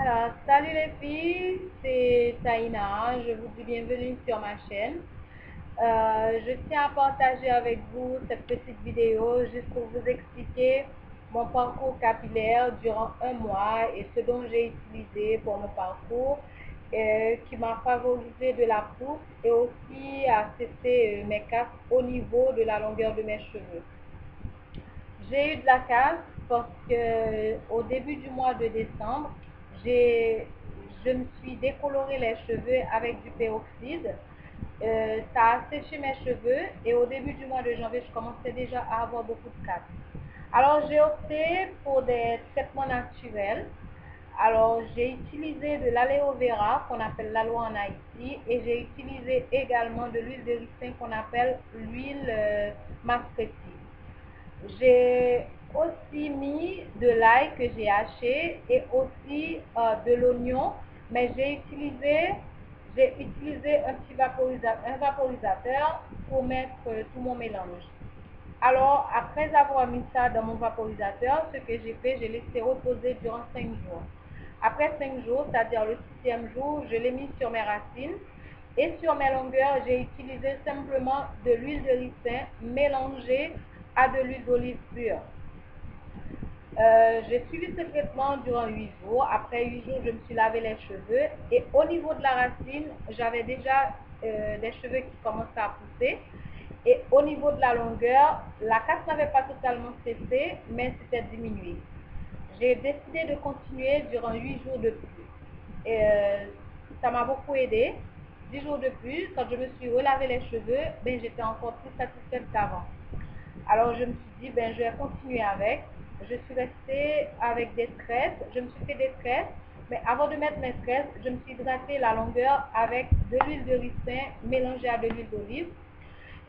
Alors, salut les filles, c'est Taïna, je vous dis bienvenue sur ma chaîne. Je tiens à partager avec vous cette petite vidéo juste pour vous expliquer mon parcours capillaire durant un mois et ce dont j'ai utilisé pour mon parcours qui m'a favorisé de la pousse et aussi à cesser mes casses au niveau de la longueur de mes cheveux. J'ai eu de la casse parce que au début du mois de décembre, je me suis décoloré les cheveux avec du peroxyde. Ça a séché mes cheveux et au début du mois de janvier, je commençais déjà à avoir beaucoup de casse. Alors j'ai opté pour des traitements naturels. Alors j'ai utilisé de l'aloe vera qu'on appelle l'aloe en Haïti et j'ai utilisé également de l'huile de ricin qu'on appelle l'huile masquetie. J'ai aussi mis de l'ail que j'ai haché et aussi de l'oignon, mais j'ai utilisé un petit vaporisateur pour mettre tout mon mélange. Alors, après avoir mis ça dans mon vaporisateur, ce que j'ai fait, j'ai laissé reposer durant 5 jours. Après 5 jours, c'est-à-dire le 6e jour, je l'ai mis sur mes racines. Et sur mes longueurs, j'ai utilisé simplement de l'huile de ricin mélangée à de l'huile d'olive pure. J'ai suivi ce traitement durant 8 jours. Après 8 jours, je me suis lavé les cheveux. Et au niveau de la racine, j'avais déjà des cheveux qui commençaient à pousser. Et au niveau de la longueur, la casse n'avait pas totalement cessé, mais c'était diminué. J'ai décidé de continuer durant 8 jours de plus. Et ça m'a beaucoup aidé. 10 jours de plus, quand je me suis relavé les cheveux, ben, j'étais encore plus satisfaite qu'avant. Alors je me suis dit, ben, je vais continuer avec. Je suis restée avec des tresses. Je me suis fait des tresses. Mais avant de mettre mes tresses, je me suis hydraté la longueur avec de l'huile de ricin mélangée à de l'huile d'olive.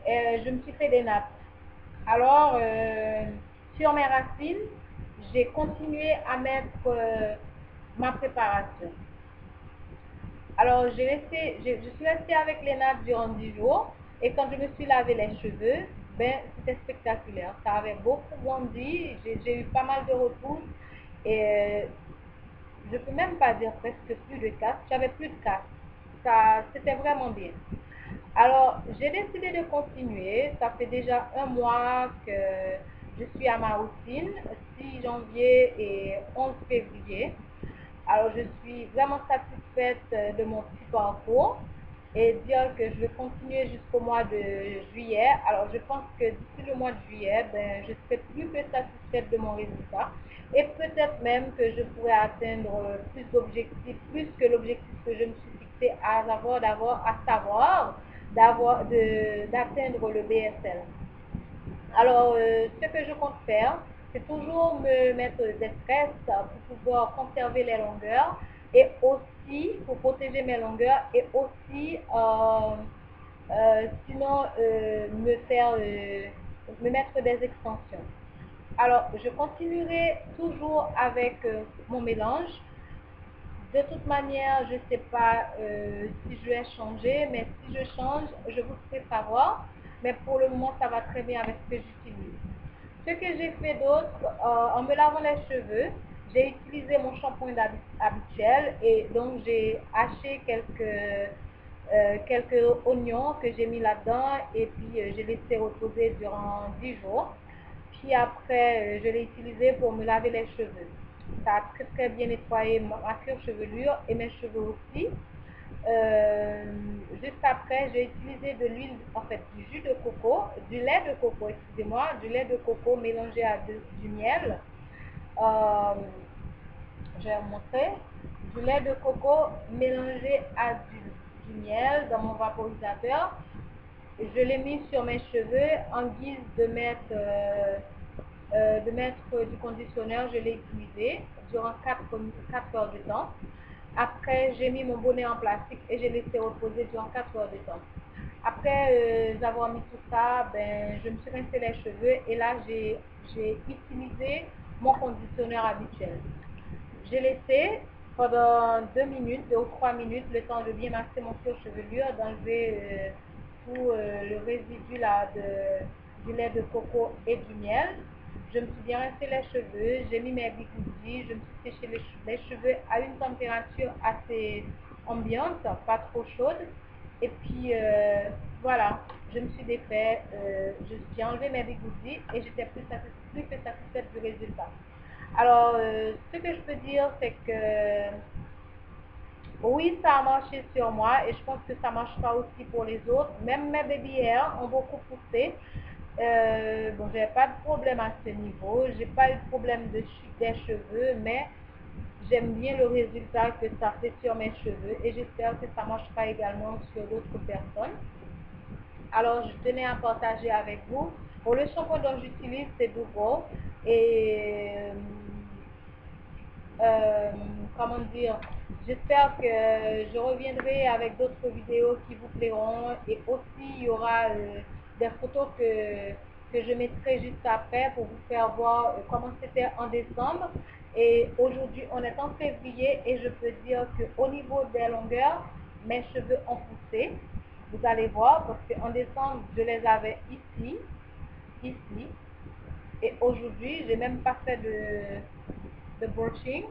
Je me suis fait des nattes. Alors, sur mes racines, j'ai continué à mettre ma préparation. Alors, je suis restée avec les nattes durant 10 jours. Et quand je me suis lavé les cheveux, ben, c'était spectaculaire. Ça avait beaucoup bondi. J'ai eu pas mal de repousses. Et je peux même pas dire presque plus de casse. J'avais plus de casse. Ça, c'était vraiment bien. Alors, j'ai décidé de continuer. Ça fait déjà un mois que je suis à ma routine, 6 janvier et 11 février. Alors, je suis vraiment satisfaite de mon petit parcours et dire que je vais continuer jusqu'au mois de juillet. Alors, je pense que d'ici le mois de juillet, ben, je serai plus que satisfaite de mon résultat et peut-être même que je pourrai atteindre plus d'objectifs, plus que l'objectif que je me suis fixé à savoir d'atteindre le BSL. Alors, ce que je compte faire, c'est toujours me mettre des tresses pour pouvoir conserver les longueurs et aussi pour protéger mes longueurs et aussi sinon me mettre des extensions. Alors, je continuerai toujours avec mon mélange. De toute manière, je ne sais pas si je vais changer, mais si je change, je vous ferai savoir. Mais pour le moment, ça va très bien avec ce que j'utilise. Ce que j'ai fait d'autre, en me lavant les cheveux, j'ai utilisé mon shampoing habituel et donc j'ai haché quelques oignons que j'ai mis là-dedans et puis j'ai laissé reposer durant 10 jours. Puis après, je l'ai utilisé pour me laver les cheveux. Ça a très très bien nettoyé ma cuir chevelure et mes cheveux aussi. Euh, Juste après, j'ai utilisé de l'huile, en fait, du jus de coco, du lait de coco, excusez-moi, du lait de coco mélangé à du miel. Euh, je vais vous montrer. Du lait de coco mélangé à du miel dans mon vaporisateur. Je l'ai mis sur mes cheveux en guise de mettre du conditionneur. Je l'ai utilisé durant 4 heures de temps. Après, j'ai mis mon bonnet en plastique et j'ai laissé reposer durant 4 heures de temps. Après avoir mis tout ça, ben, je me suis rincé les cheveux et là, j'ai utilisé mon conditionneur habituel. J'ai laissé pendant 2 minutes, 2 ou 3 minutes, le temps de bien masser mon cuir chevelure, d'enlever tout le résidu là du lait de coco et du miel. Je me suis bien rincé les cheveux, j'ai mis mes bigoudis, je me suis séché les cheveux à une température assez ambiante, pas trop chaude. Et puis voilà, je me suis défait, j'ai enlevé mes bigoudis et j'étais plus que satisfaite du résultat. Alors, ce que je peux dire, c'est que oui, ça a marché sur moi et je pense que ça marchera aussi pour les autres. Même mes baby hairs ont beaucoup poussé. Bon, j'ai pas de problème à ce niveau. J'ai pas eu de problème de chute des cheveux, mais j'aime bien le résultat que ça fait sur mes cheveux et j'espère que ça marchera également sur d'autres personnes. Alors, je tenais à partager avec vous. Pour le shampoing dont j'utilise, c'est Dougo. Et euh, comment dire, j'espère que je reviendrai avec d'autres vidéos qui vous plairont et aussi il y aura des photos que je mettrai juste après pour vous faire voir comment c'était en décembre. Et aujourd'hui, on est en février et je peux dire qu'au niveau des longueurs, mes cheveux ont poussé. Vous allez voir parce qu'en décembre, je les avais ici. Et aujourd'hui, j'ai même pas fait de brushing.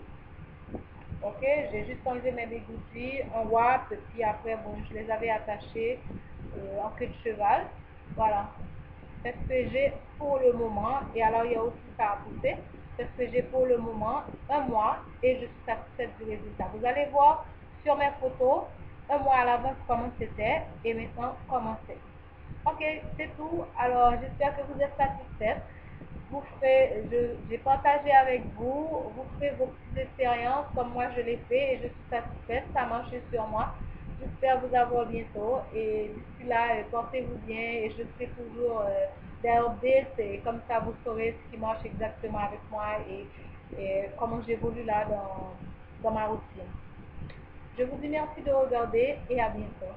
Ok, j'ai juste enlevé mes bigoudis en wap, et puis après, bon, je les avais attachés en queue de cheval. Voilà. C'est ce que j'ai pour le moment. Et alors, il y a aussi ça à pousser. C'est ce que j'ai pour le moment, un mois, et je suis satisfaite du résultat. Vous allez voir sur mes photos, un mois à l'avance comment c'était, et maintenant comment c'est. Ok, c'est tout. Alors, j'espère que vous êtes satisfaite. J'ai partagé avec vous, vous ferez vos petites expériences comme moi je l'ai fait et je suis satisfaite, ça a marché sur moi. J'espère vous avoir bientôt et d'ici là, portez-vous bien et je ferai toujours des updates et comme ça vous saurez ce qui marche exactement avec moi et comment j'évolue là dans ma routine. Je vous dis merci de regarder et à bientôt.